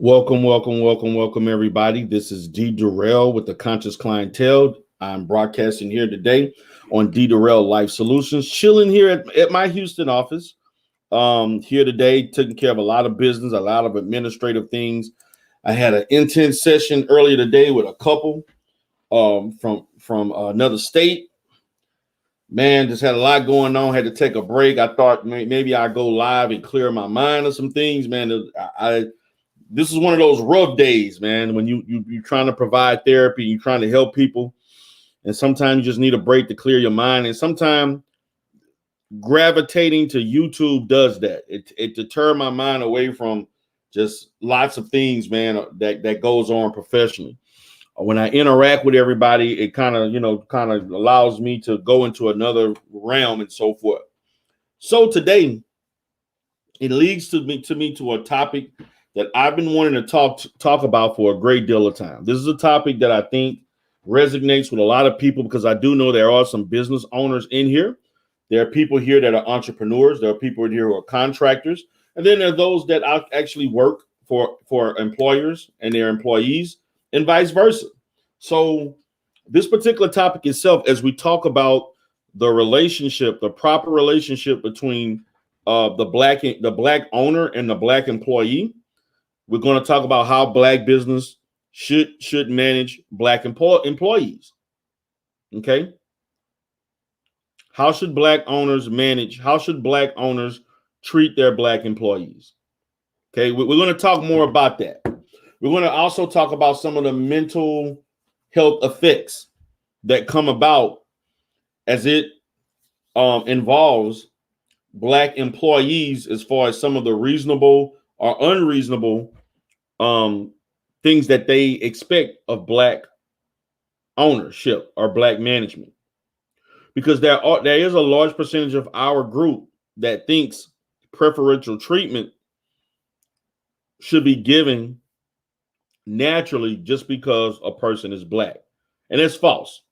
Welcome, everybody. This is D. Durrell with the Conscious Clientele. I'm broadcasting here today on D. Durrell Life Solutions, chilling here at my Houston office. Here today, taking care of a lot of business, a lot of administrative things. I had an intense session earlier today with a couple from another state. Man, just had a lot going on. Had to take a break. I thought maybe I go live and clear my mind of some things. Man, I this is one of those rough days, man, when you're trying to provide therapy, you're trying to help people, and sometimes you just need a break to clear your mind. And sometimes gravitating to YouTube does that. It deterred my mind away from just lots of things, man, that goes on professionally. When I interact with everybody, it kind of allows me to go into another realm and so forth. So today, it leads to a topic that I've been wanting to talk about for a great deal of time. This is a topic that I think resonates with a lot of people because I do know there are some business owners in here. There are people here that are entrepreneurs. There are people in here who are contractors. And then there are those that actually work for employers and their employees and vice versa. So this particular topic itself, as we talk about the proper relationship between the black owner and the black employee, we're going to talk about how black business should manage black employees. Okay. How should black owners treat their black employees? Okay. We're going to talk more about that. We're going to also talk about some of the mental health effects that come about as it involves black employees, as far as some of the reasonable or unreasonable things that they expect of black ownership or black management, because there is a large percentage of our group that thinks preferential treatment should be given naturally just because a person is black, and it's false.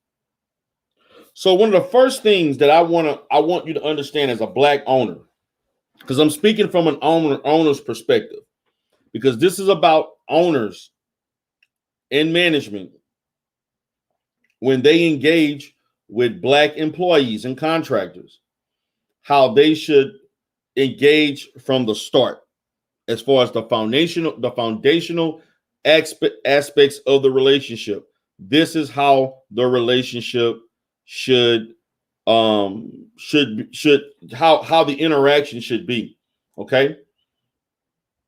So one of the first things that I want you to understand as a black owner, because I'm speaking from an owner's perspective, because this is about owners in management when they engage with black employees and contractors, how they should engage from the start as far as the foundational aspects of the relationship. This is how the relationship should how the interaction should be. Okay.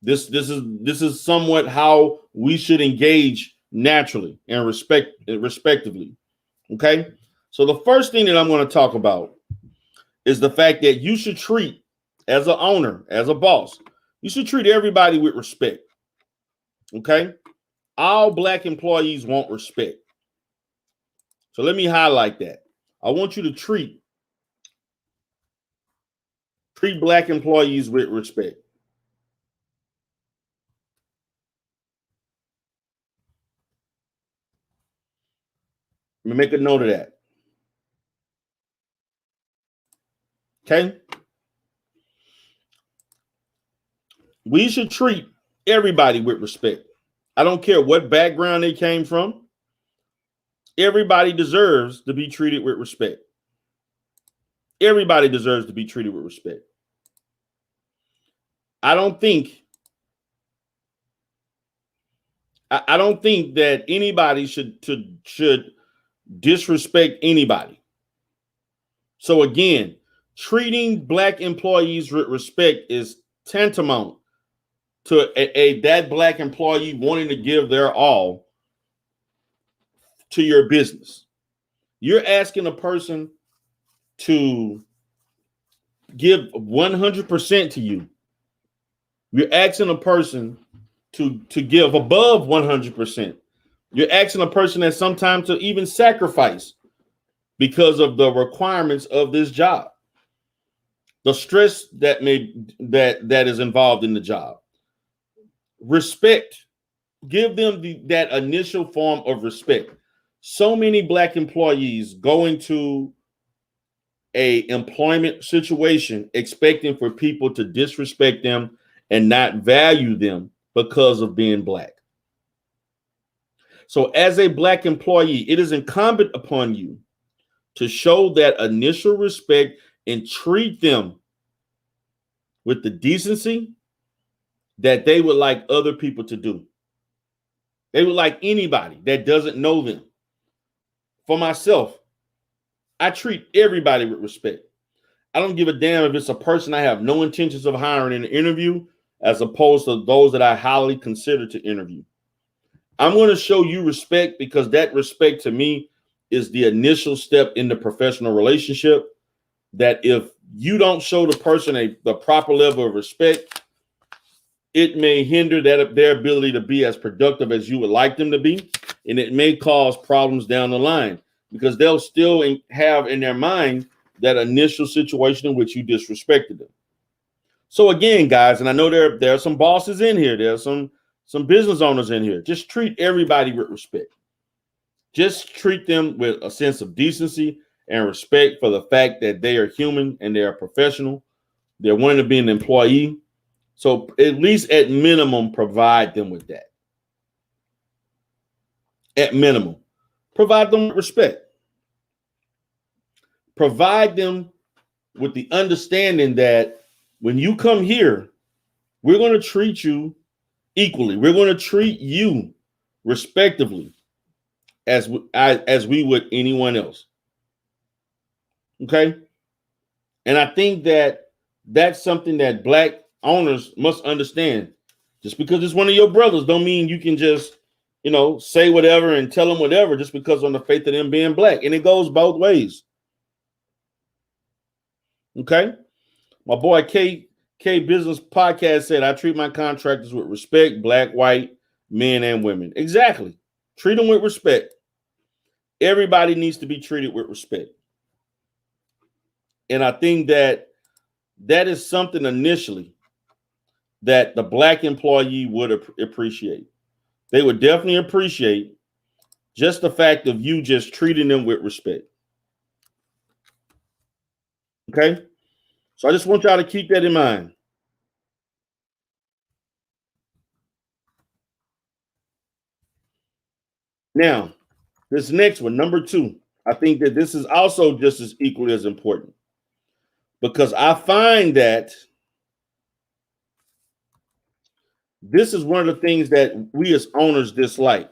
This is somewhat how we should engage naturally and respectively. Okay. So the first thing that I'm going to talk about is the fact that you should treat, as an owner, as a boss, you should treat everybody with respect. Okay. All black employees want respect. So let me highlight that. I want you to treat black employees with respect. Let me make a note of that. Okay. We should treat everybody with respect. I don't care what background they came from. Everybody deserves to be treated with respect. Everybody deserves to be treated with respect. I don't think that anybody should disrespect anybody. So again, treating black employees with respect is tantamount to that black employee wanting to give their all to your business. You're asking a person to give 100% to you. You're asking a person to give above 100%. You're asking a person that sometimes to even sacrifice because of the requirements of this job, the stress that is involved in the job. Respect. Give them that initial form of respect. So many black employees go into a employment situation expecting for people to disrespect them and not value them because of being black. So as a black employee, it is incumbent upon you to show that initial respect and treat them with the decency that they would like other people to do. They would like anybody that doesn't know them. For myself, I treat everybody with respect. I don't give a damn if it's a person I have no intentions of hiring in an interview as opposed to those that I highly consider to interview. I'm going to show you respect because that respect to me is the initial step in the professional relationship. That if you don't show the person the proper level of respect, it may hinder their ability to be as productive as you would like them to be. And it may cause problems down the line because they'll still have in their mind that initial situation in which you disrespected them. So again, guys, and I know there are some bosses in here. There are some business owners in here. Just treat everybody with respect. Just treat them with a sense of decency and respect for the fact that they are human and they are professional. They're wanting to be an employee. So at least at minimum, provide them with that. At minimum, provide them with respect. Provide them with the understanding that when you come here, we're going to treat you equally. We're going to treat you respectively as we would anyone else. Okay? And I think that that's something that black owners must understand. Just because it's one of your brothers don't mean you can just, say whatever and tell them whatever just because on the faith of them being black. And it goes both ways. Okay? My boy K Business Podcast said, I treat my contractors with respect, black, white, men, and women. Exactly. Treat them with respect. Everybody needs to be treated with respect. And I think that is something initially that the black employee would appreciate. They would definitely appreciate just the fact of you just treating them with respect. Okay? So I just want y'all to keep that in mind. Now, this next one, number 2, I think that this is also just as equally as important because I find that this is one of the things that we as owners dislike.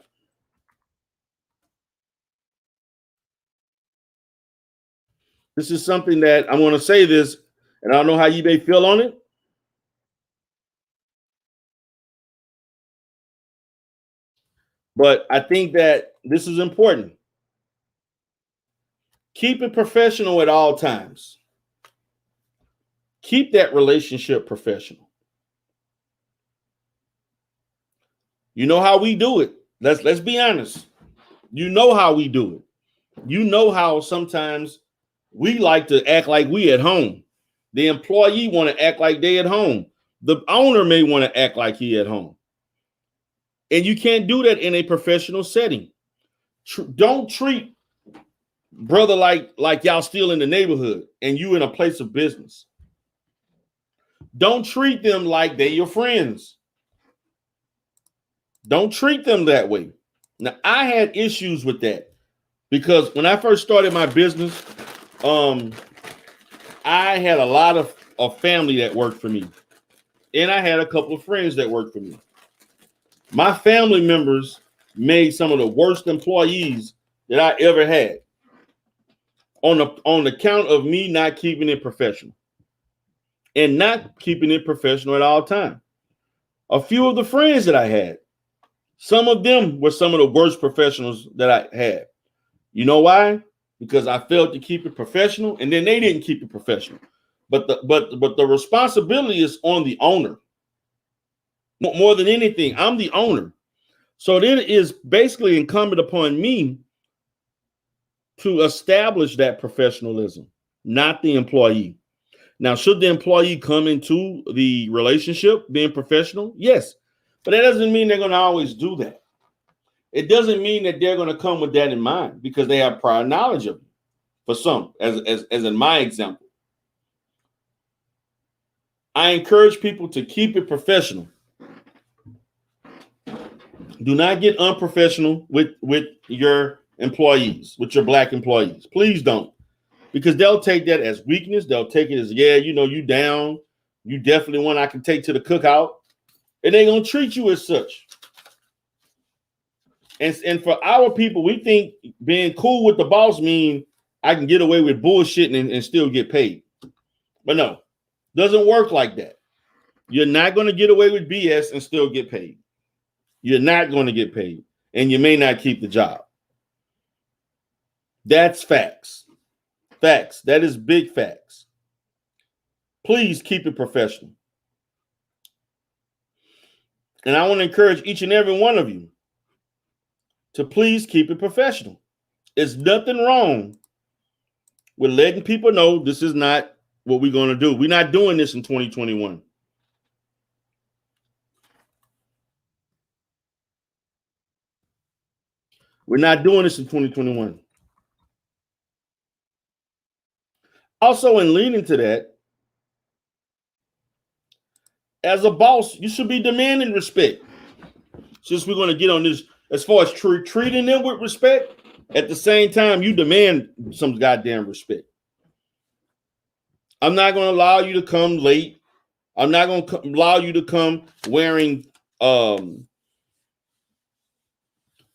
This is something that I'm going to say this, and I don't know how you may feel on it. But I think that this is important. Keep it professional at all times. Keep that relationship professional. You know how we do it. Let's be honest. You know how we do it. You know how sometimes we like to act like we at home. The employee want to act like they at home. The owner may want to act like he at home. And you can't do that in a professional setting. Don't treat brother like y'all still in the neighborhood and you in a place of business. Don't treat them like they your friends. Don't treat them that way. Now, I had issues with that because when I first started my business, I had a lot of family that worked for me. And I had a couple of friends that worked for me. My family members made some of the worst employees that I ever had on the count of me not keeping it professional and not keeping it professional at all time. A few of the friends that I had, some of them were some of the worst professionals that I had. You know why? Because I failed to keep it professional, and then they didn't keep it professional. But the responsibility is on the owner. More than anything, I'm the owner. So then it is basically incumbent upon me to establish that professionalism, not the employee. Now, should the employee come into the relationship being professional? Yes. But that doesn't mean they're going to always do that. It doesn't mean that they're going to come with that in mind because they have prior knowledge of it. For some, as in my example. I encourage people to keep it professional. Do not get unprofessional with your employees, with your black employees. Please don't, because they'll take that as weakness. They'll take it as, yeah, you know, you down. You definitely one I can take to the cookout, and they're gonna treat you as such. And for our people, we think being cool with the boss mean I can get away with bullshitting and still get paid. But no, doesn't work like that. You're not going to get away with BS and still get paid. You're not going to get paid, and you may not keep the job. That's facts. Facts. That is big facts. Please keep it professional. And I want to encourage each and every one of you to please keep it professional. There's nothing wrong with letting people know this is not what we're going to do. We're not doing this in 2021. We're not doing this in 2021. Also, in leading to that, as a boss, you should be demanding respect. Since we're going to get on this, as far as treating them with respect, at the same time, you demand some goddamn respect. I'm not going to allow you to come late. I'm not going to allow you to come wearing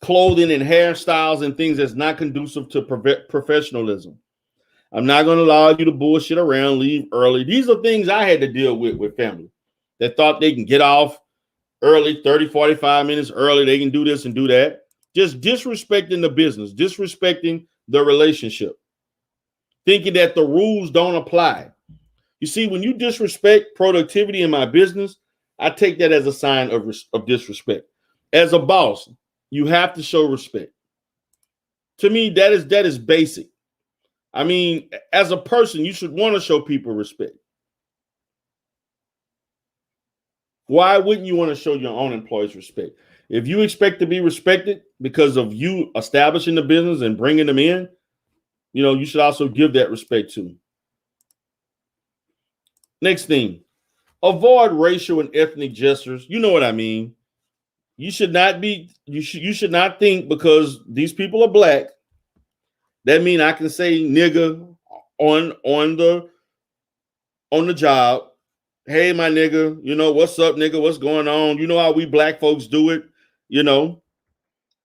clothing and hairstyles and things that's not conducive to professionalism. I'm not going to allow you to bullshit around, leave early. These are things I had to deal with family that thought they can get off early, 30, 45 minutes early. They can do this and do that. Just disrespecting the business, disrespecting the relationship, thinking that the rules don't apply. You see, when you disrespect productivity in my business, I take that as a sign of disrespect. As a boss, you have to show respect. To me, that is basic. I mean, as a person, you should want to show people respect. Why wouldn't you want to show your own employees respect? If you expect to be respected because of you establishing the business and bringing them in, you know, you should also give that respect too. Next thing, avoid racial and ethnic gestures. You know what I mean. You should not think because these people are black, that mean I can say nigga on the job. Hey, my nigga, you know, what's up, nigga? What's going on? You know how we black folks do it, you know,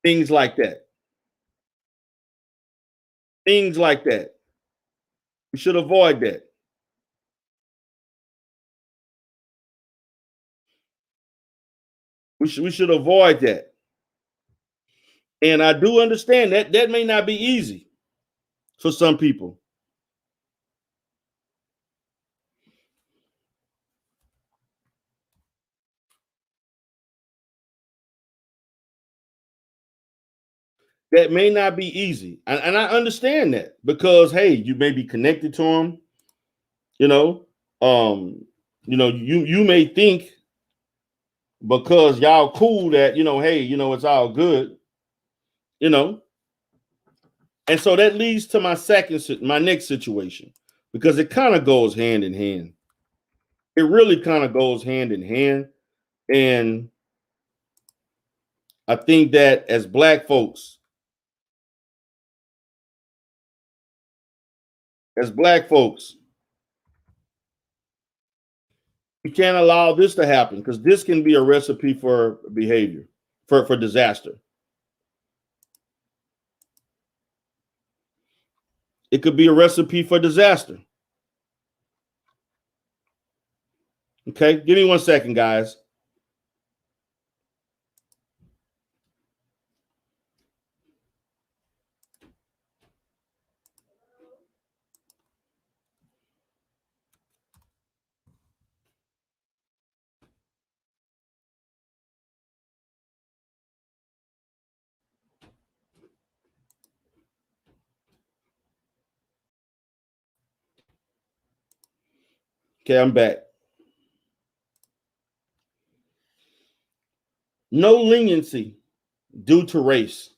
things like that. Things like that. We should avoid that. We should avoid that. And I do understand that may not be easy for some people. That may not be easy. And I understand that because, hey, you may be connected to them, you know, you may think because y'all cool that, you know, hey, you know, it's all good, you know. And so that leads to my next situation, because it kind of goes hand in hand. It really kind of goes hand in hand. And I think that as black folks, we can't allow this to happen, because this can be a recipe for behavior, for disaster. It could be a recipe for disaster. Okay, give me 1 second, guys. Okay, I'm back. No leniency due to race.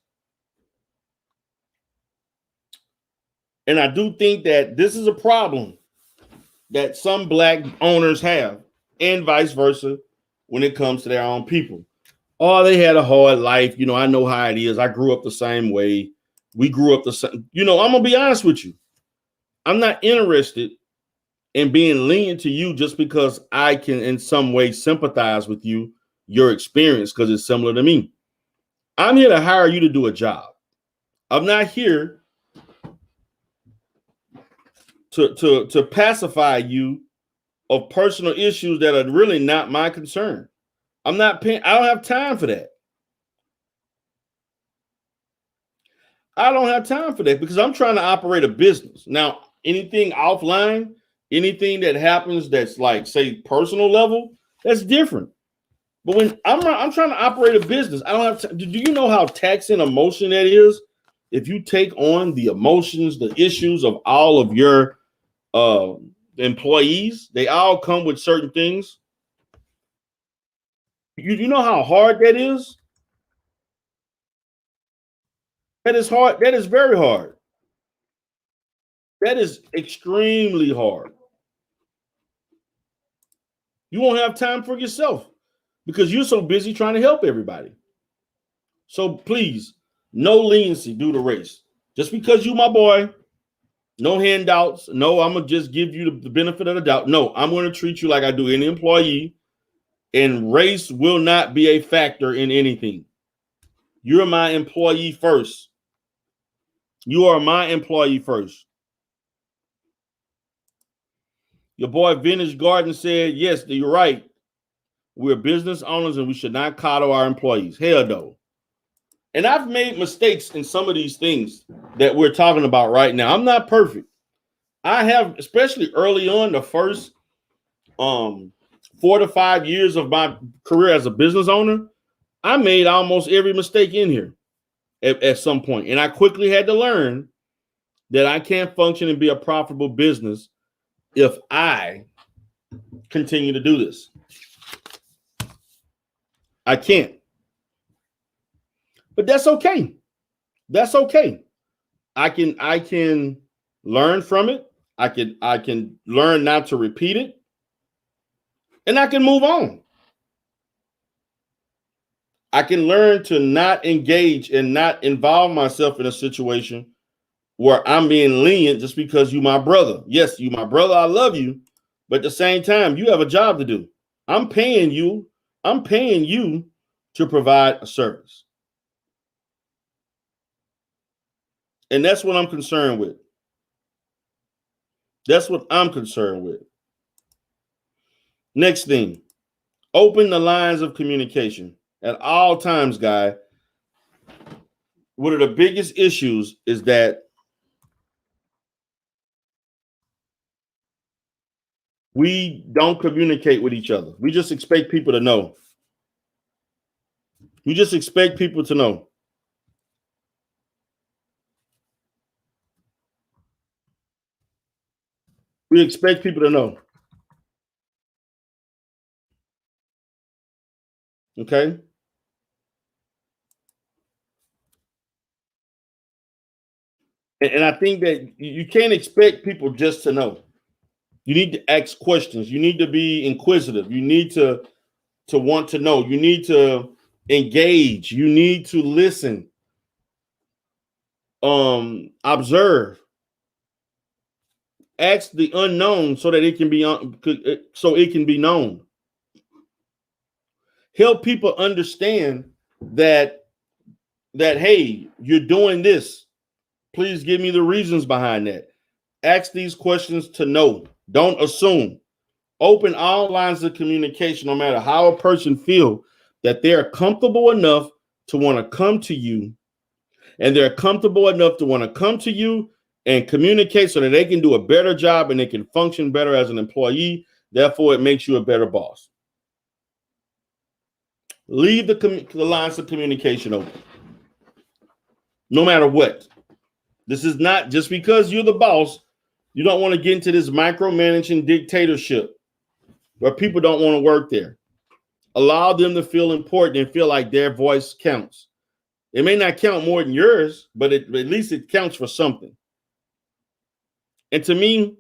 And I do think that this is a problem that some black owners have, and vice versa, when it comes to their own people. Oh, they had a hard life. You know, I know how it is. I grew up the same way. We grew up the same. You know, I'm going to be honest with you. I'm not interested in being lenient to you just because I can in some way sympathize with you, your experience, because it's similar to me. I'm here to hire you to do a job. I'm not here to pacify you of personal issues that are really not my concern. I'm not paying, I don't have time for that. I don't have time for that because I'm trying to operate a business. Now, anything offline, anything that happens that's like, say, personal level, that's different. But when I'm trying to operate a business, I don't have to. Do you know how taxing emotion that is? If you take on the emotions, the issues of all of your employees, they all come with certain things. You know how hard that is? That is hard. That is very hard. That is extremely hard. You won't have time for yourself because you're so busy trying to help everybody. So please, no leniency due to race. Just because you my boy, no handouts. No, I'm going to just give you the benefit of the doubt. No, I'm going to treat you like I do any employee, and race will not be a factor in anything. You're my employee first. You are my employee first. Your boy Vintage Garden said, yes, you're right. We're business owners and we should not coddle our employees. Hell no. And I've made mistakes in some of these things that we're talking about right now. I'm not perfect. I have, especially early on, the first 4 to 5 years of my career as a business owner, I made almost every mistake in here at some point. And I quickly had to learn that I can't function and be a profitable business if I continue to do this. I can't. But that's okay. That's okay. I can learn from it. I can learn not to repeat it. And I can move on. I can learn to not engage and not involve myself in a situation where I'm being lenient just because you my brother. Yes, you my brother. I love you. But at the same time, you have a job to do. I'm paying you. I'm paying you to provide a service. And that's what I'm concerned with. That's what I'm concerned with. Next thing, open the lines of communication at all times, guy. One of the biggest issues is that we don't communicate with each other. We just expect people to know. We just expect people to know. We expect people to know. Okay? And I think that you can't expect people just to know. You need to ask questions. You need to be inquisitive. You need to want to know. You need to engage. You need to listen. Observe. Ask the unknown so that it can be known. Help people understand that hey, you're doing this. Please give me the reasons behind that. Ask these questions to know. Don't assume. Open all lines of communication, no matter how a person feels that they're comfortable enough to want to come to you, and they're comfortable enough to want to come to you and communicate so that they can do a better job and they can function better as an employee. Therefore, it makes you a better boss. Leave the lines of communication open, no matter what. This is not just because you're the boss. You don't want to get into this micromanaging dictatorship where people don't want to work there. Allow them to feel important and feel like their voice counts. It may not count more than yours, but at least it counts for something. And to me,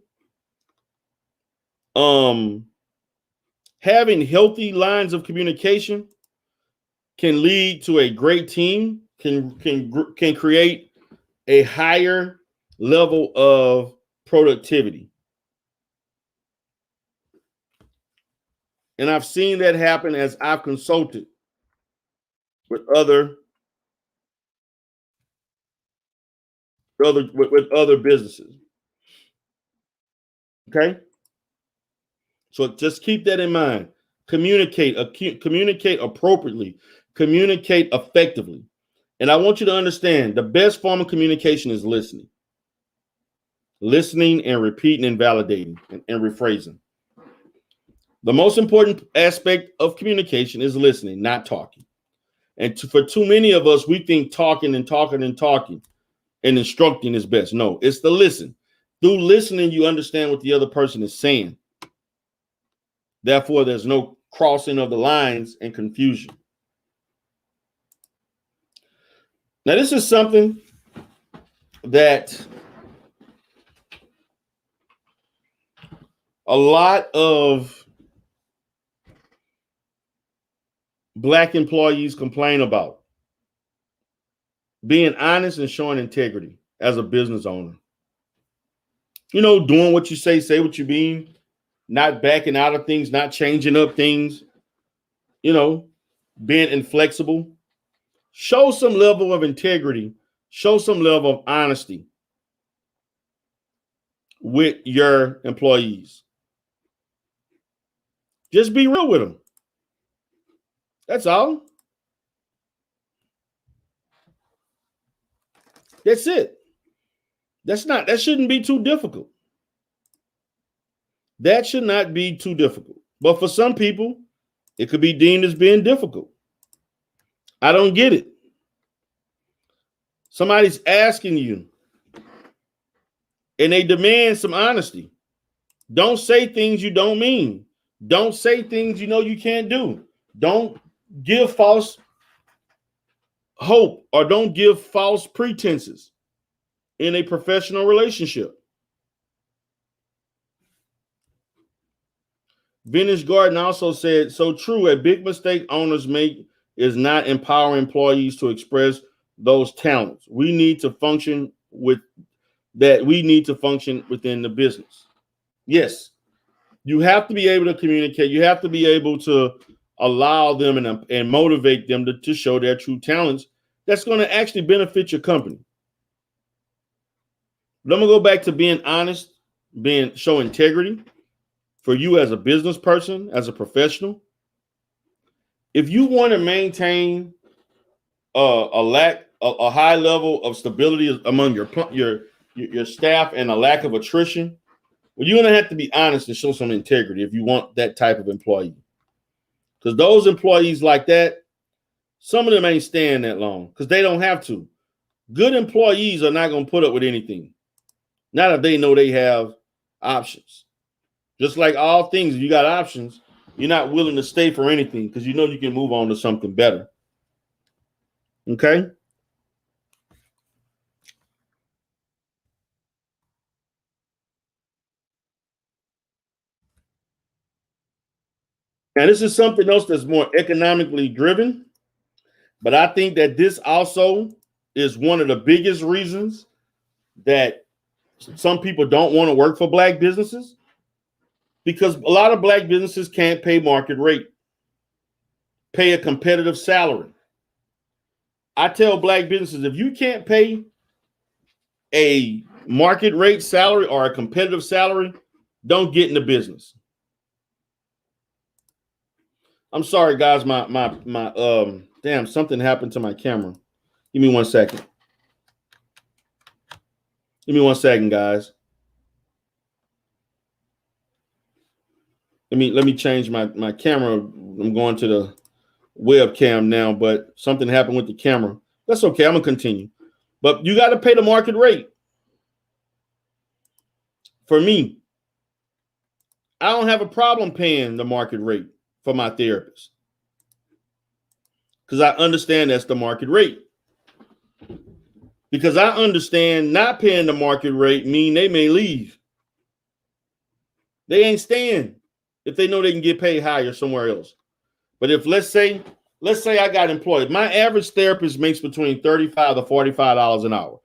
having healthy lines of communication can lead to a great team, can create a higher level of productivity. And I've seen that happen as I've consulted with other businesses. Okay? So just keep that in mind. Communicate appropriately, communicate effectively. And I want you to understand the best form of communication is listening. Listening and repeating and validating and rephrasing. The most important aspect of communication is listening, not talking. And for too many of us, we think talking and instructing is best. No, it's the listen. Through listening, you understand what the other person is saying. Therefore, there's no crossing of the lines and confusion. Now, this is something that a lot of Black employees complain about. Being honest and showing integrity as a business owner. You know, doing what you say what you mean, not backing out of things, not changing up things, you know, being inflexible. Show some level of integrity, show some level of honesty with your employees. Just be real with them. That's all. That's it. That shouldn't be too difficult. That should not be too difficult. But for some people, it could be deemed as being difficult. I don't get it. Somebody's asking you and they demand some honesty. Don't say things you don't mean. Don't say things you know you can't do. Don't give false hope or don't give false pretenses in a professional relationship. Vintage Garden also said, so true, a big mistake owners make is not empowering employees to express those talents. We need to function within the business. Yes, you have to be able to communicate. You have to be able to allow them and motivate them to show their true talents. That's going to actually benefit your company. But I'm going to go back to being honest, show integrity for you as a business person, as a professional. If you want to maintain a high level of stability among your staff and a lack of attrition, well, you're going to have to be honest and show some integrity if you want that type of employee. Because those employees like that, some of them ain't staying that long because they don't have to. Good employees are not going to put up with anything. Not if they know they have options. Just like all things, if you got options, you're not willing to stay for anything because you know you can move on to something better. Okay? And this is something else that's more economically driven, but I think that this also is one of the biggest reasons that some people don't want to work for Black businesses, because a lot of Black businesses can't pay market rate, pay a competitive salary. I tell Black businesses, if you can't pay a market rate salary or a competitive salary, don't get in the business. I'm sorry, guys. Damn, something happened to my camera. Give me 1 second. Give me 1 second, guys. Let me change my camera. I'm going to the webcam now, but something happened with the camera. That's okay. I'm gonna continue. But you got to pay the market rate. For me, I don't have a problem paying the market rate for my therapist because I understand that's the market rate. Because I understand not paying the market rate mean they may leave. They ain't staying if they know they can get paid higher somewhere else. But if, let's say, let's say I got employed. My average therapist makes between $35 to $45 an hour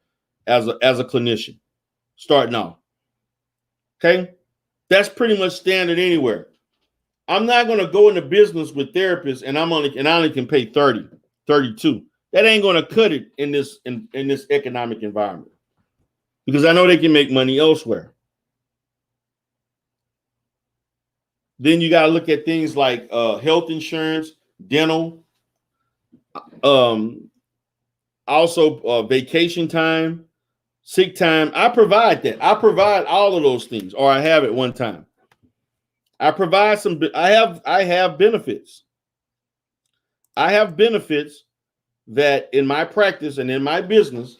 as a clinician, starting off. Okay, that's pretty much standard anywhere. I'm not going to go into business with therapists and I only can pay 30, 32. That ain't going to cut it in this economic environment because I know they can make money elsewhere. Then you got to look at things like health insurance, dental, also vacation time, sick time. I provide that. I provide all of those things, or I have at one time. I provide some. I have benefits. I have benefits that in my practice and in my business,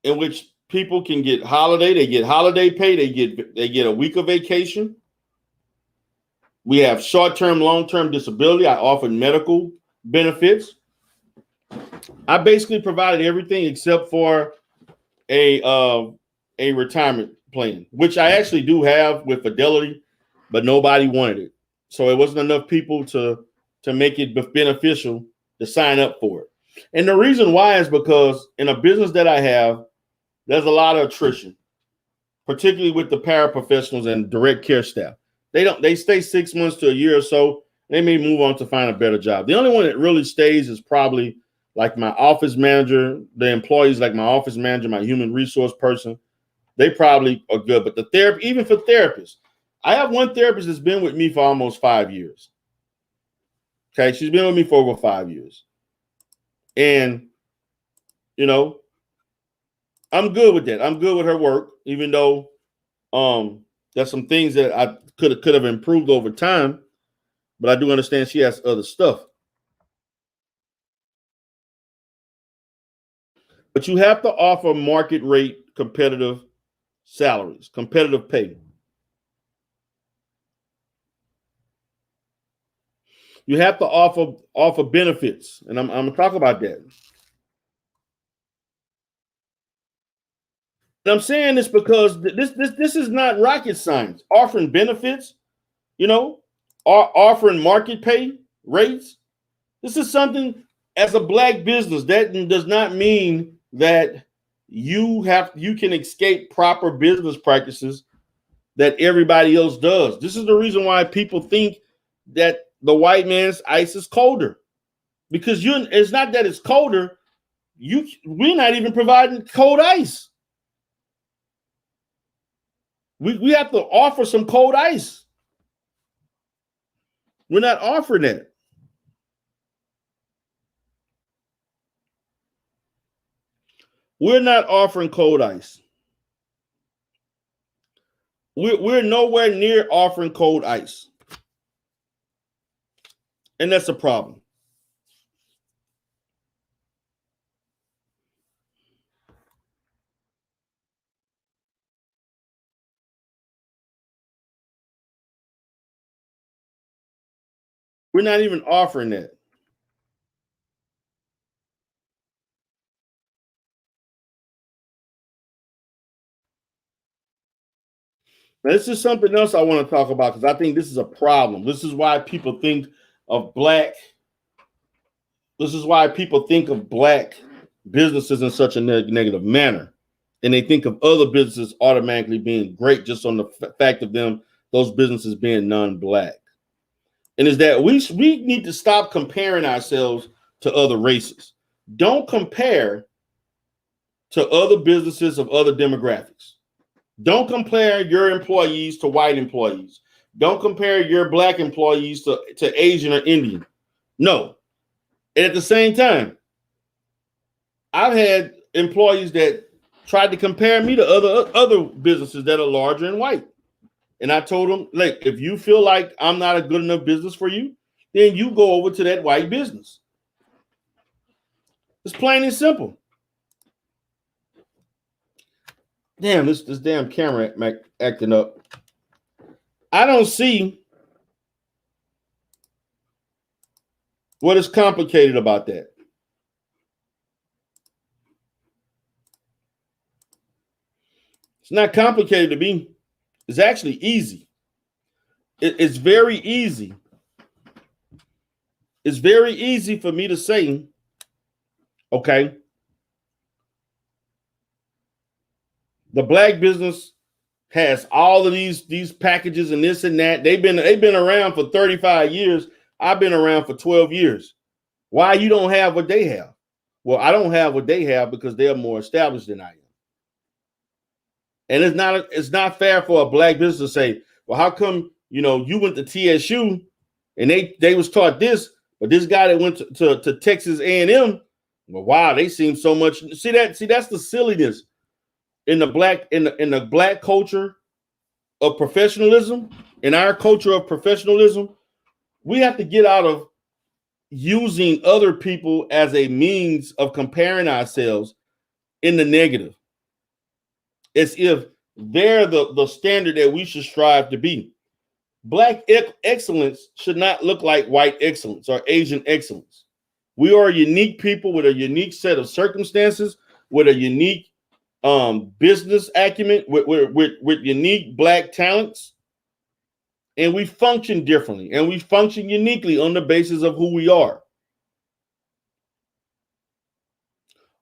in which people can get holiday. They get holiday pay. They get a week of vacation. We have short-term, long-term disability. I offer medical benefits. I basically provided everything except for a retirement plan, which I actually do have with Fidelity, but nobody wanted it. So it wasn't enough people to make it beneficial to sign up for it. And the reason why is because in a business that I have, there's a lot of attrition, particularly with the paraprofessionals and direct care staff. They stay 6 months to a year or so. They may move on to find a better job. The only one that really stays is probably like my office manager, the employees like my office manager, my human resource person. They probably are good. But the therapy, even for therapists, I have one therapist that's been with me for almost 5 years. Okay, she's been with me for over 5 years. And, you know, I'm good with that. I'm good with her work, even though there's some things that I could have improved over time. But I do understand she has other stuff. But you have to offer market rate competitive salaries, competitive pay. You have to offer benefits, and I'm going to talk about that. And I'm saying this because this is not rocket science. Offering benefits, offering market pay rates. This is something as a black business that does not mean that you can escape proper business practices that everybody else does. This is the reason why people think that the white man's ice is colder, because it's not that it's colder. We're not even providing cold ice. We have to offer some cold ice. We're not offering that. We're not offering cold ice. We're nowhere near offering cold ice. And that's a problem. We're not even offering that. Now, this is something else I want to talk about because I think this is a problem. This is why people think of black businesses in such a negative manner. And they think of other businesses automatically being great just on the fact of those businesses being non-black. And is that we need to stop comparing ourselves to other races. Don't compare to other businesses of other demographics. Don't compare your employees to white employees. Don't compare your black employees to Asian or Indian. No. And at the same time, I've had employees that tried to compare me to other businesses that are larger and white. And I told them, like, if you feel like I'm not a good enough business for you, then you go over to that white business. It's plain and simple. Damn, this damn camera acting up. I don't see what is complicated about that. It's not complicated to me. It's actually easy. It's very easy it's very easy for me to say, okay, the black business has all of these packages and this and that. They've been around for 35 years. I've been around for 12 years. Why you don't have what they have? Well, I don't have what they have because they're more established than I am. And it's not fair for a black business to say, well, how come you went to TSU and they was taught this, but this guy that went to Texas A&M, well, wow, they seem so much. See that's the silliness in the black culture of professionalism, in our culture of professionalism. We have to get out of using other people as a means of comparing ourselves in the negative, as if they're the standard that we should strive to be. Black excellence should not look like white excellence or Asian excellence. We are unique people with a unique set of circumstances, with a unique business acumen, with unique black talents, and we function differently, and we function uniquely on the basis of who we are.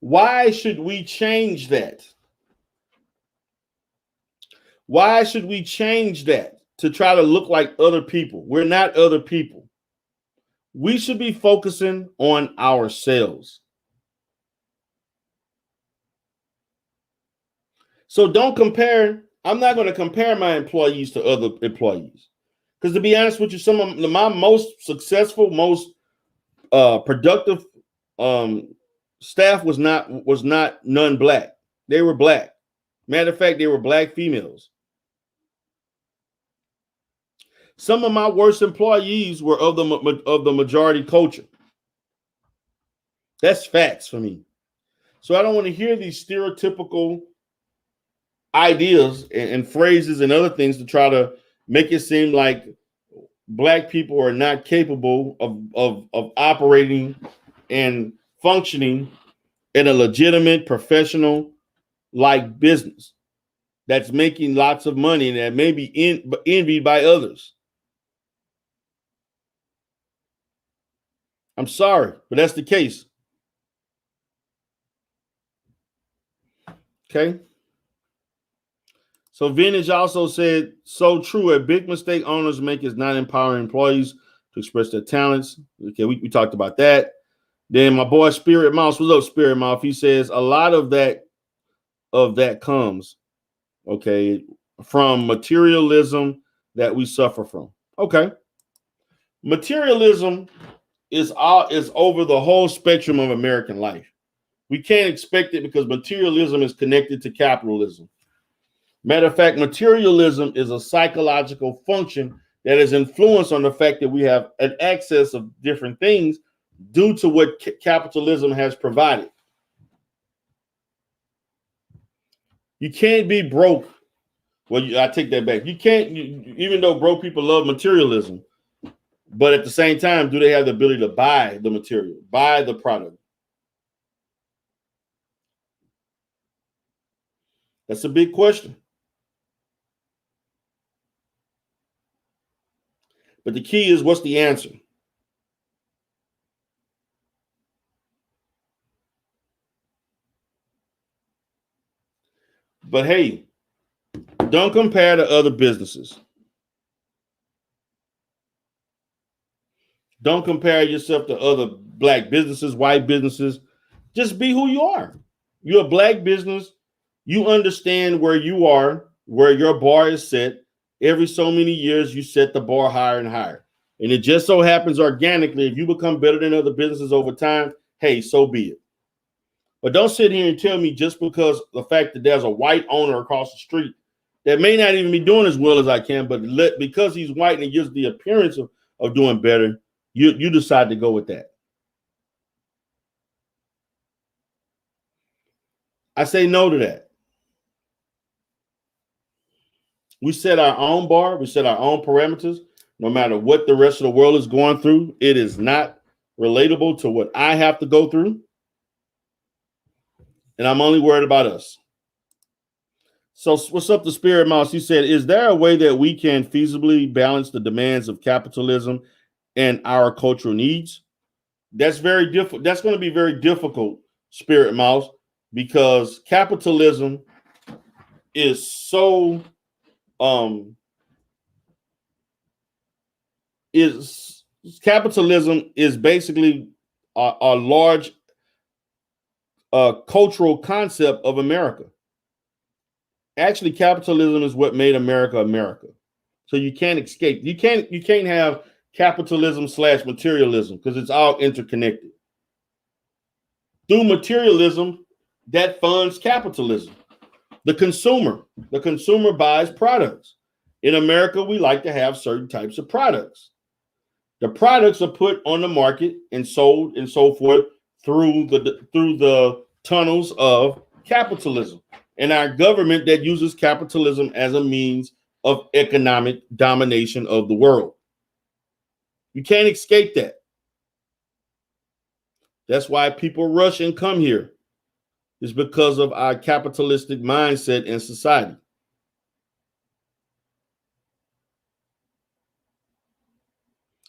Why should we change that? Why should we change that to try to look like other people? We're not other people. We should be focusing on ourselves. So don't compare. I'm not going to compare my employees to other employees. Because to be honest with you, some of my most successful, most productive staff was not non-black. They were black. Matter of fact, they were black females. Some of my worst employees were of the majority culture. That's facts for me. So I don't want to hear these stereotypical ideas and phrases and other things to try to make it seem like black people are not capable of operating and functioning in a legitimate, professional like business that's making lots of money and that may be envied by others. I'm sorry, but that's the case. Okay. So Vintage also said, so true. A big mistake owners make is not empowering employees to express their talents. Okay, we talked about that. Then my boy Spirit Mouse, what's up, Spirit Mouse? He says a lot of that comes, okay, from materialism that we suffer from. Okay. Materialism is over the whole spectrum of American life. We can't expect it because materialism is connected to capitalism. Matter of fact, materialism is a psychological function that is influenced on the fact that we have an excess of different things due to what capitalism has provided. You can't be broke. Well, I take that back. You can't, even though broke people love materialism, but at the same time, do they have the ability to buy the material, buy the product? That's a big question. But the key is, what's the answer? But hey, don't compare to other businesses. Don't compare yourself to other black businesses, white businesses. Just be who you are. You're a black business. You understand where you are, where your bar is set. Every so many years, you set the bar higher and higher. And it just so happens organically, if you become better than other businesses over time, hey, so be it. But don't sit here and tell me just because the fact that there's a white owner across the street that may not even be doing as well as I can, but because he's white and he gives the appearance of doing better, you decide to go with that. I say no to that. We set our own bar. We set our own parameters. No matter what the rest of the world is going through, it is not relatable to what I have to go through. And I'm only worried about us. So what's up to Spirit Mouse? He said, is there a way that we can feasibly balance the demands of capitalism and our cultural needs? That's very difficult. That's going to be very difficult, Spirit Mouse, because capitalism is so is capitalism is basically a large cultural concept of America. Actually, capitalism is what made America America. So you can't escape. You can't have capitalism / materialism because it's all interconnected. Through materialism, that funds capitalism. The consumer buys products. In America, we like to have certain types of products. The products are put on the market and sold and so forth through the tunnels of capitalism and our government that uses capitalism as a means of economic domination of the world. You can't escape that. That's why people rush and come here. It's because of our capitalistic mindset in society.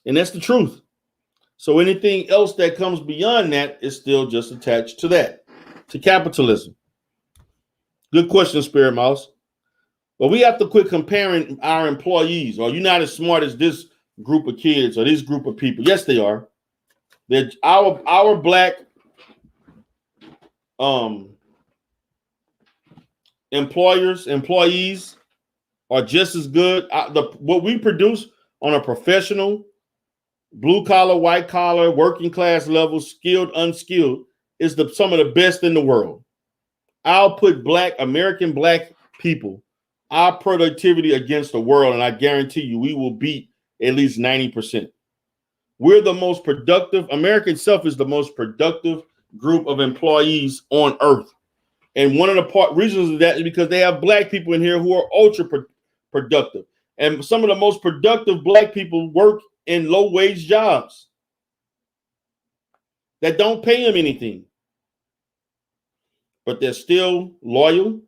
And that's the truth. So anything else that comes beyond that is still just attached to that, to capitalism. Good question, Spirit Mouse. But we have to quit comparing our employees. Are you not as smart as this group of kids or this group of people? Yes, they are. They're our black employees are just as good. What we produce on a professional, blue collar, white collar, working class level, skilled, unskilled, is some of the best in the world. I'll put American black people, our productivity against the world, and I guarantee you we will beat at least 90%. We're the most productive. America itself is the most productive group of employees on earth. And one of the reasons of that is because they have black people in here who are ultra productive. And some of the most productive black people work in low-wage jobs that don't pay them anything. But they're still loyal,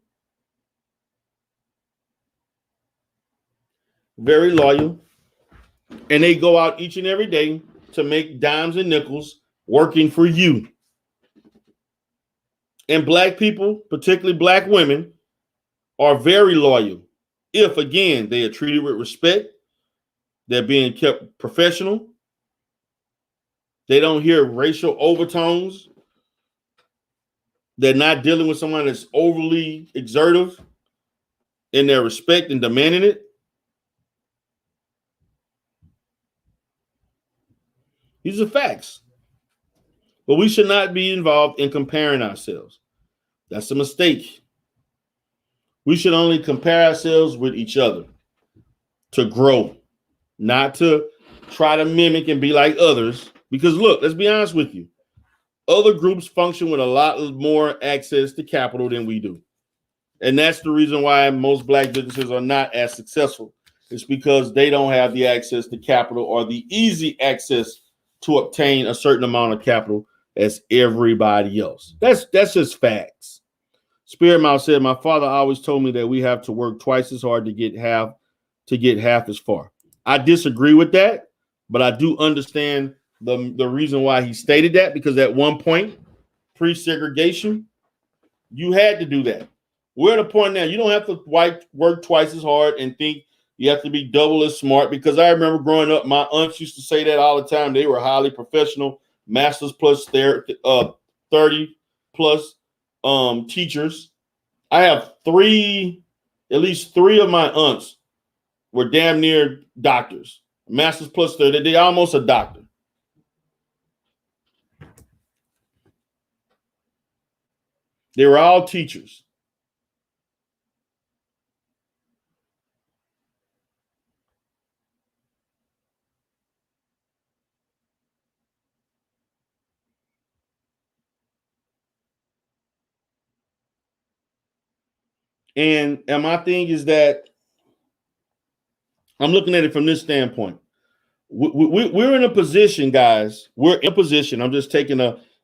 very loyal, and they go out each and every day to make dimes and nickels working for you. And black people, particularly black women, are very loyal if, again, they are treated with respect, they're being kept professional, they don't hear racial overtones, they're not dealing with someone that's overly exertive in their respect and demanding it. These are facts. But we should not be involved in comparing ourselves. That's a mistake. We should only compare ourselves with each other to grow, not to try to mimic and be like others. Because look, let's be honest with you. Other groups function with a lot more access to capital than we do. And that's the reason why most black businesses are not as successful. It's because they don't have the access to capital or the easy access to obtain a certain amount of capital as everybody else. That's just facts. Spirit Mouse said, my father always told me that we have to work twice as hard to get half as far. I disagree with that, but I do understand the reason why he stated that, because at one point, pre-segregation, you had to do that. We're at a point now, you don't have to work twice as hard and think you have to be double as smart, because I remember growing up, my aunts used to say that all the time. They were highly professional, masters plus 30 plus teachers. I have at least three of my aunts were damn near doctors, masters plus 30. They're almost a doctor. They were all teachers. And my thing is that I'm looking at it from this standpoint. We're in a position, guys. We're in a position. I'm just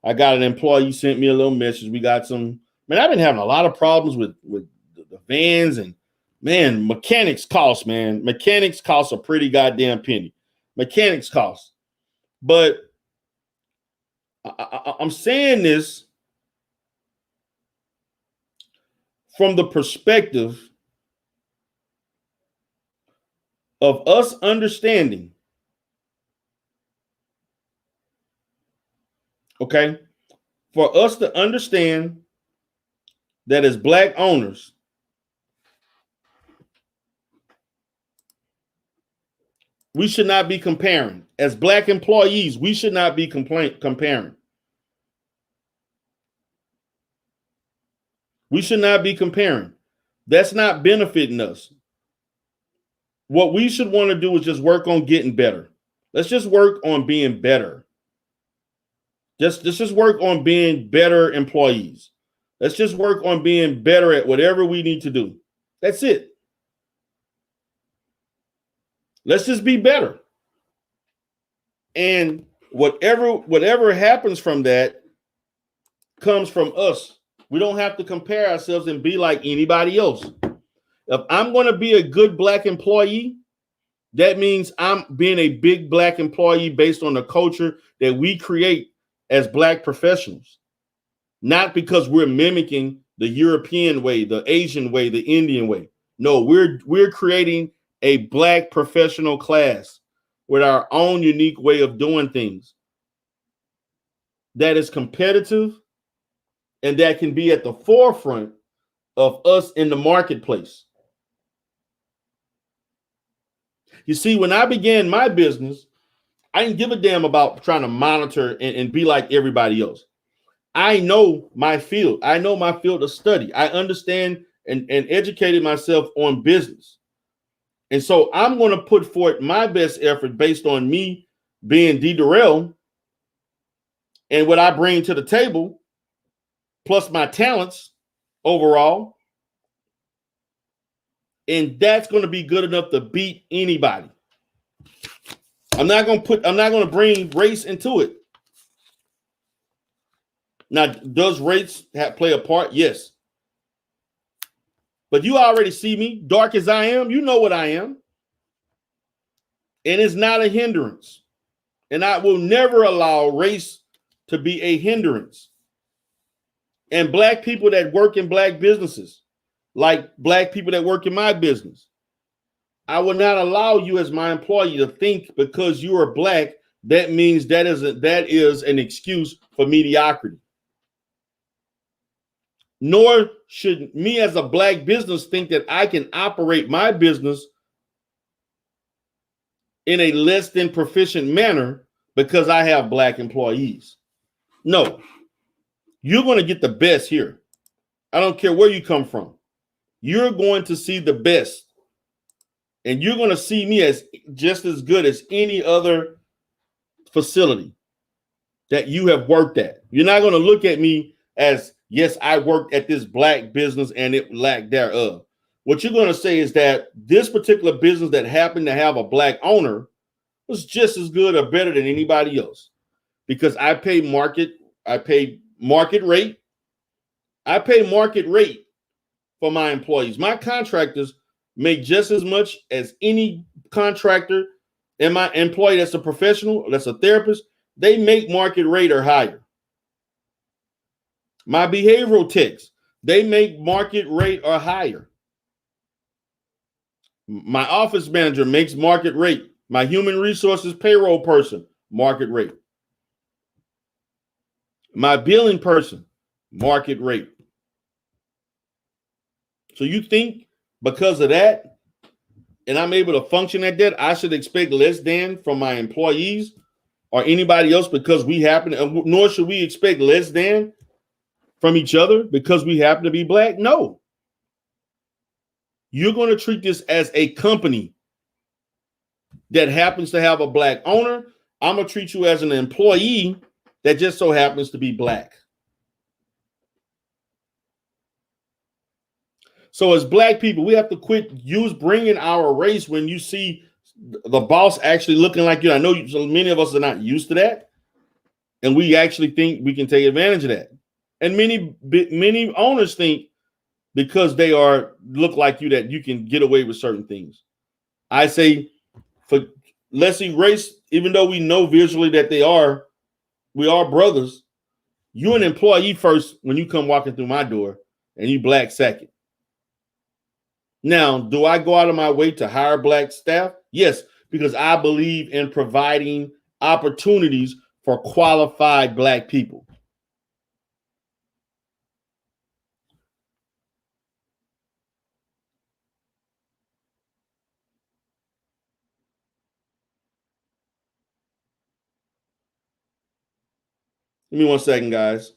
I got an employee sent me a little message. We got I've been having a lot of problems with the vans, and man, mechanics cost, man. Mechanics cost a pretty goddamn penny. Mechanics cost. But I'm saying this from the perspective of us understanding, okay, for us to understand that as Black owners, we should not be comparing. As Black employees, we should not be comparing. We should not be comparing. That's not benefiting us. What we should want to do is just work on getting better. Let's just work on being better. Let's just work on being better employees. Let's just work on being better at whatever we need to do. That's it. Let's just be better. And whatever happens from that comes from us. We don't have to compare ourselves and be like anybody else. If I'm going to be a good Black employee, that means I'm being a big Black employee based on the culture that we create as Black professionals. Not because we're mimicking the European way, the Asian way, the Indian way. No, we're creating a Black professional class with our own unique way of doing things that is competitive and that can be at the forefront of us in the marketplace. You see, when I began my business, I didn't give a damn about trying to monitor and be like everybody else. I know my field. I know my field of study. I understand and educated myself on business. And so I'm going to put forth my best effort based on me being D. Durrell and what I bring to the table, plus my talents overall. And that's going to be good enough to beat anybody. I'm not going to bring race into it. Now, does race play a part? Yes. But you already see me, dark as I am. You know what I am. And it's not a hindrance. And I will never allow race to be a hindrance. And Black people that work in Black businesses, like Black people that work in my business, I will not allow you as my employee to think because you are Black, that means that is an excuse for mediocrity. Nor should me as a Black business think that I can operate my business in a less than proficient manner because I have Black employees. No, you're going to get the best here. I don't care where you come from. You're going to see the best. And you're going to see me as just as good as any other facility that you have worked at. You're not going to look at me as, yes, I worked at this Black business and it lacked thereof. What you're going to say is that this particular business that happened to have a Black owner was just as good or better than anybody else because I pay market rate. I pay market rate for my employees. My contractors make just as much as any contractor, and my employee that's a professional, that's a therapist, they make market rate or higher. My behavioral techs, they make market rate or higher. My office manager makes market rate. My human resources payroll person, market rate. My billing person, market rate. So you think because of that, and I'm able to function at that, I should expect less than from my employees or anybody else because we happen to, nor should we expect less than from each other because we happen to be Black? No. You're going to treat this as a company that happens to have a Black owner. I'm going to treat you as an employee that just so happens to be Black. So as Black people, we have to quit bringing our race when you see the boss actually looking like you. I know so many of us are not used to that. And we actually think we can take advantage of that. And many owners think because they look like you that you can get away with certain things. I say, let's erase, even though we know visually that they are We are brothers. You an employee first when you come walking through my door, and you black second. Now, do I go out of my way to hire black staff? Yes, because I believe in providing opportunities for qualified black people. Give me 1 second, guys.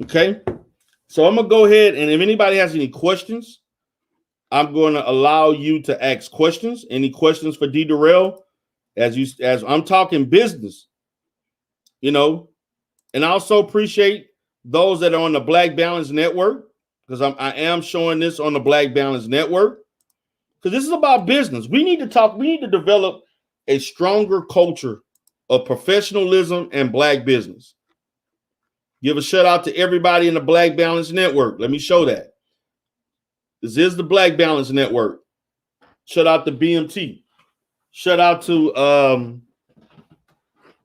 Okay, so I'm gonna go ahead, and if anybody has any questions, I'm going to allow you to ask questions. Any questions for D. Durrell? As I'm talking business, you know, and I also appreciate those that are on the Black Balance Network, because I am showing this on the Black Balance Network, because this is about business. We need to develop a stronger culture of professionalism and black business. Give a shout out to everybody in the Black Balance Network. Let me show that. This is the Black Balance Network. Shout out to BMT. Shout out to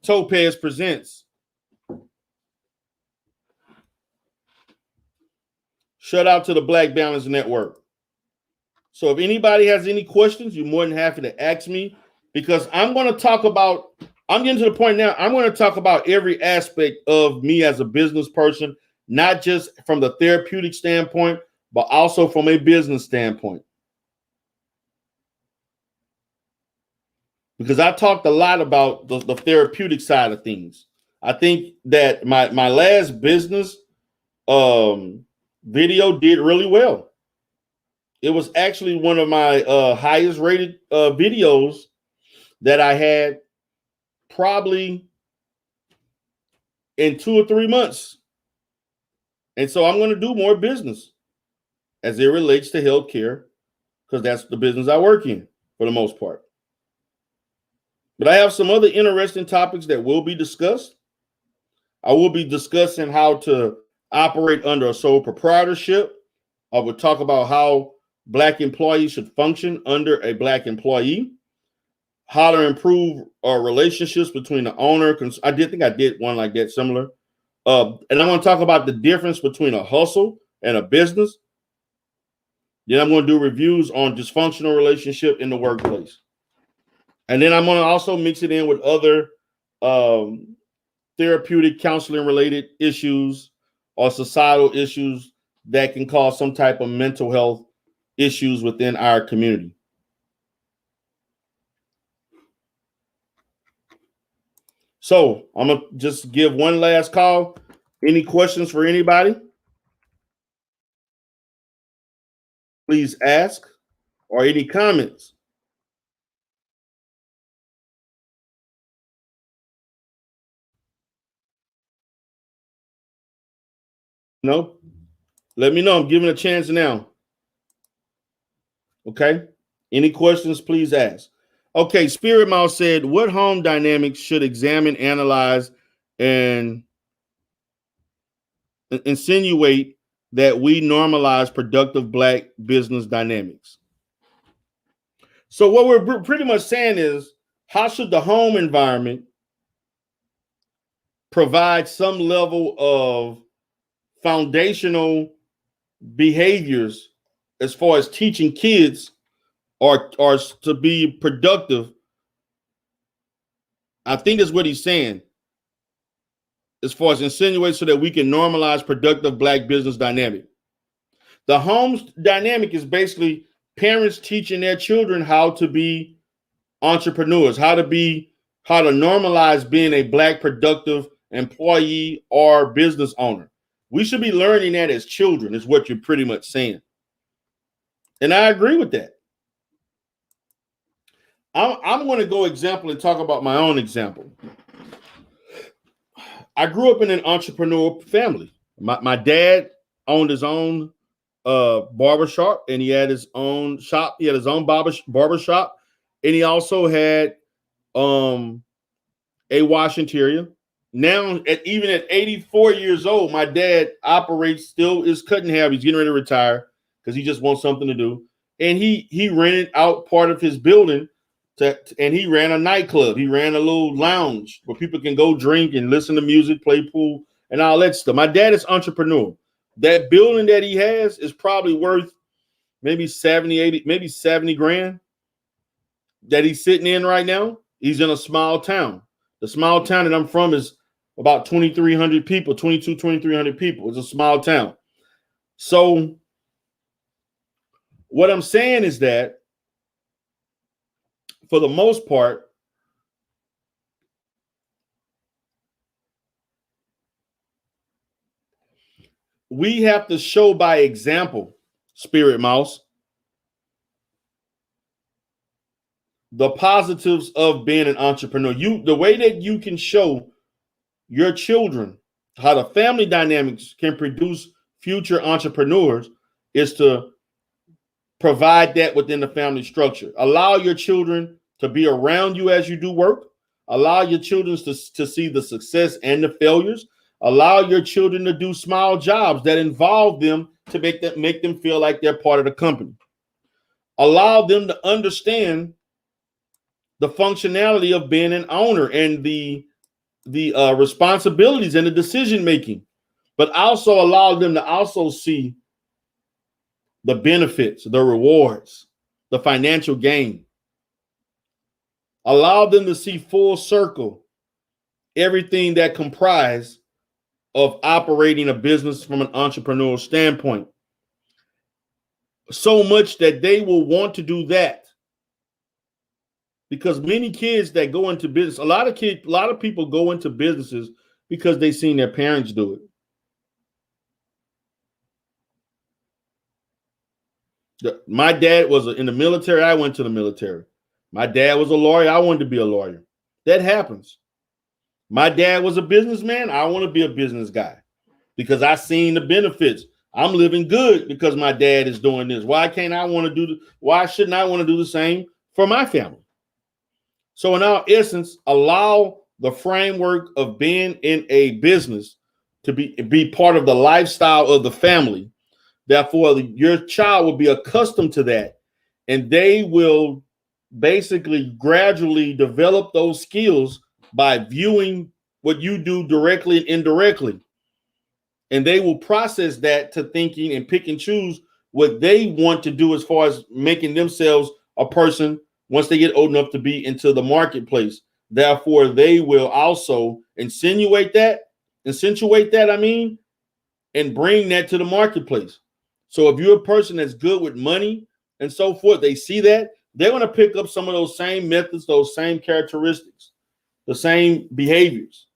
Topaz Presents. Shout out to the Black Balance Network. So if anybody has any questions, you're more than happy to ask me, because I'm getting to the point now, I'm going to talk about every aspect of me as a business person, not just from the therapeutic standpoint, but also from a business standpoint. Because I talked a lot about the therapeutic side of things. I think that my last business video did really well. It was actually one of my highest rated videos that I had probably in 2 or 3 months. And so I'm going to do more business as it relates to healthcare, because that's the business I work in for the most part. But I have some other interesting topics that will be discussed. I will be discussing how to operate under a sole proprietorship. I will talk about how black employees should function under a black employee, how to improve relationships between the owner. I did one like that similar. And I'm going to talk about the difference between a hustle and a business. Then I'm going to do reviews on dysfunctional relationship in the workplace. And then I'm going to also mix it in with other therapeutic counseling related issues or societal issues that can cause some type of mental health issues within our community. So I'm going to just give one last call. Any questions for anybody? Please ask, or any comments. No? Let me know. I'm giving a chance now. Okay. Any questions, please ask. Okay. Spirit Mouth said, what home dynamics should examine, analyze, and insinuate that we normalize productive black business dynamics? So what we're pretty much saying is, how should the home environment provide some level of foundational behaviors as far as teaching kids or to be productive? I think that's what he's saying, as far as insinuate, so that we can normalize productive black business dynamic. The home dynamic is basically parents teaching their children how to be entrepreneurs, how to normalize being a black productive employee or business owner. We should be learning that as children, is what you're pretty much saying. And I agree with that. I'm going to go example and talk about my own example. I grew up in an entrepreneurial family. My dad owned his own barbershop, and he had his own shop. He had his own barbershop, and he also had a wash interior. Now, even at 84 years old, my dad operates, still is cutting hair. He's getting ready to retire because he just wants something to do. And he rented out part of his building and he ran a nightclub. He ran a little lounge where people can go drink and listen to music, play pool, and all that stuff. My dad is entrepreneur. That building that he has is probably worth maybe 70, 80, maybe 70 grand that he's sitting in right now. He's in a small town. The small town that I'm from is about 2,300 people, 2,300 people. It's a small town. So what I'm saying is that for the most part, we have to show by example, Spirit Mouse, the positives of being an entrepreneur. The way that you can show your children how the family dynamics can produce future entrepreneurs is to provide that within the family structure. Allow your children to be around you as you do work. Allow your children to see the success and the failures. Allow your children to do small jobs that involve them to make them feel like they're part of the company. Allow them to understand the functionality of being an owner and the responsibilities and the decision making, but also allow them to also see the benefits, the rewards, the financial gain. Allow them to see full circle everything that comprise of operating a business from an entrepreneurial standpoint. So much that they will want to do that. Because many kids that go into business, a lot of people go into businesses because they've seen their parents do it. My dad was in the military. I went to the military. My dad was a lawyer. I wanted to be a lawyer. That happens. My dad was a businessman. I want to be a business guy because I seen the benefits. I'm living good because my dad is doing this. Why shouldn't I want to do the same for my family? So in our essence, allow the framework of being in a business to be part of the lifestyle of the family. Therefore, your child will be accustomed to that, and they will basically gradually develop those skills by viewing what you do directly and indirectly. And they will process that to thinking and pick and choose what they want to do as far as making themselves a person once they get old enough to be into the marketplace. Therefore, they will also accentuate that, and bring that to the marketplace. So if you're a person that's good with money and so forth, they see that, they're going to pick up some of those same methods, those same characteristics, the same behaviors.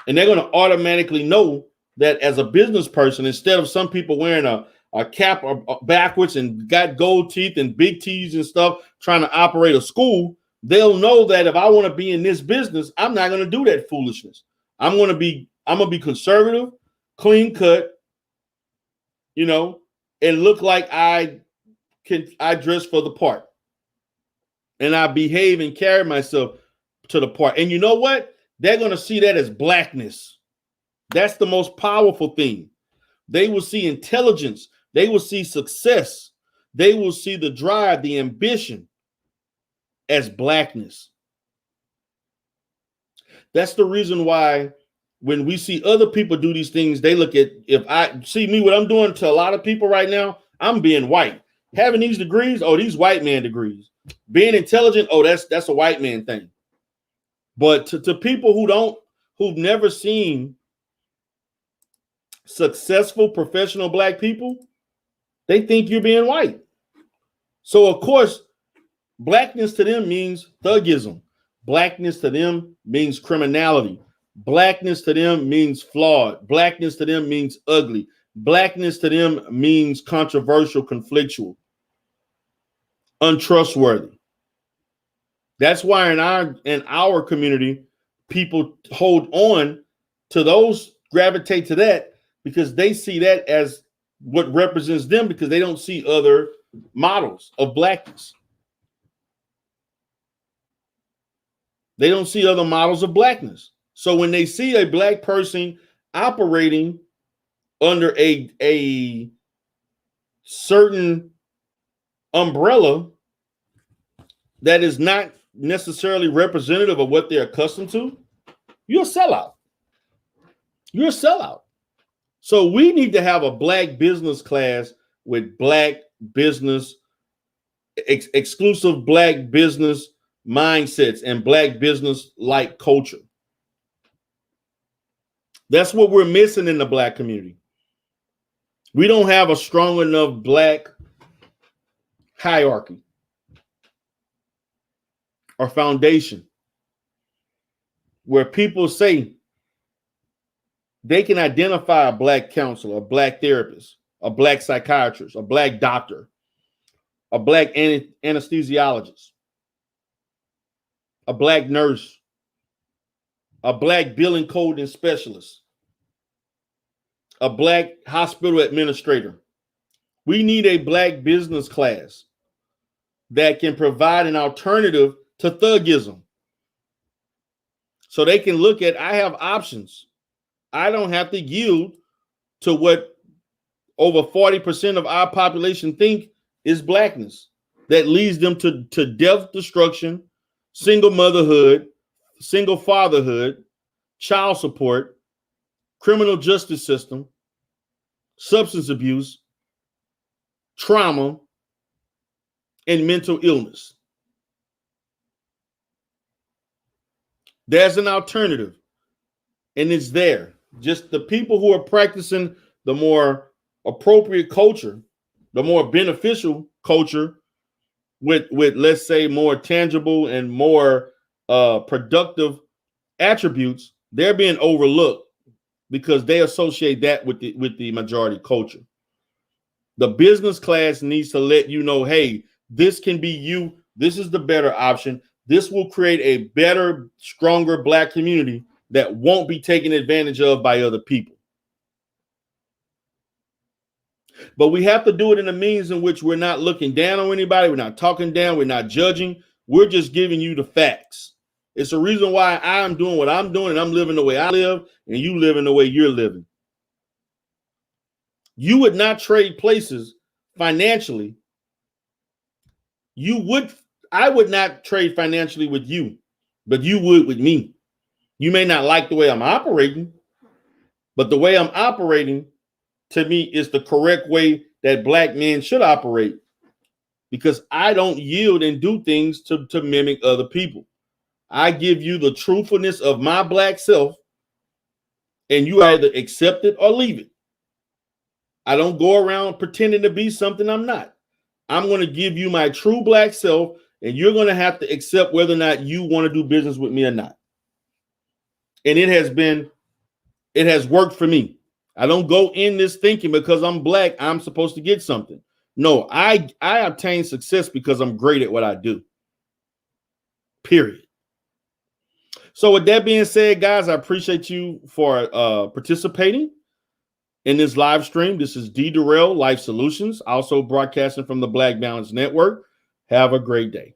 And they're going to automatically know that as a business person, instead of some people wearing a cap backwards and got gold teeth and big T's and stuff trying to operate a school, they'll know that if I want to be in this business, I'm not going to do that foolishness. I'm going to be conservative, clean cut, and look like I dress for the part. And I behave and carry myself to the part. And you know what? They're going to see that as blackness. That's the most powerful thing. They will see intelligence. They will see success. They will see the drive, the ambition as blackness. That's the reason why when we see other people do these things, they look at, if I see me, what I'm doing to a lot of people right now, I'm being white. Having these degrees, oh, these white man degrees. Being intelligent, oh, that's a white man thing. But to people who've never seen successful professional black people, they think you're being white. So of course, blackness to them means thuggism. Blackness to them means criminality. Blackness to them means flawed. Blackness to them means ugly. Blackness to them means controversial, conflictual, untrustworthy. That's why in our community, people hold on to those, gravitate to that, because they see that as what represents them because they don't see other models of blackness. They don't see other models of blackness. So when they see a black person operating under a certain umbrella that is not necessarily representative of what they're accustomed to, you're a sellout. You're a sellout. So we need to have a black business class with black business, exclusive black business mindsets and black business like culture. That's what we're missing in the black community. We don't have a strong enough black hierarchy or foundation where people say they can identify a black counselor, a black therapist, a black psychiatrist, a black doctor, a black anesthesiologist, a black nurse, a black billing coding specialist, a black hospital administrator. We need a black business class that can provide an alternative to thugism. So they can look at, I have options. I don't have to yield to what over 40% of our population think is blackness that leads them to death, destruction, single motherhood, single fatherhood, child support, criminal justice system, substance abuse, trauma, and mental illness. There's an alternative, and it's there. Just the people who are practicing the more appropriate culture, the more beneficial culture with let's say more tangible and more productive attributes, they're being overlooked because they associate that with the majority culture. The business class needs to let you know, hey, this can be you. This is the better option. This will create a better, stronger black community that won't be taken advantage of by other people. But we have to do it in a means in which we're not looking down on anybody. We're not talking down. We're not judging. We're just giving you the facts. It's a reason why I'm doing what I'm doing and I'm living the way I live and you living the way you're living. You would not trade places financially. I would not trade financially with you, but you would with me. You may not like the way I'm operating, but the way I'm operating to me is the correct way that black men should operate because I don't yield and do things to mimic other people. I give you the truthfulness of my black self and you either accept it or leave it. I don't go around pretending to be something I'm not. I'm going to give you my true black self and you're going to have to accept whether or not you want to do business with me or not. And it has worked for me. I don't go in this thinking because I'm black, I'm supposed to get something. No, I obtain success because I'm great at what I do. Period. So with that being said, guys, I appreciate you for participating in this live stream. This is D. Durrell Life Solutions, also broadcasting from the Black Balance Network. Have a great day.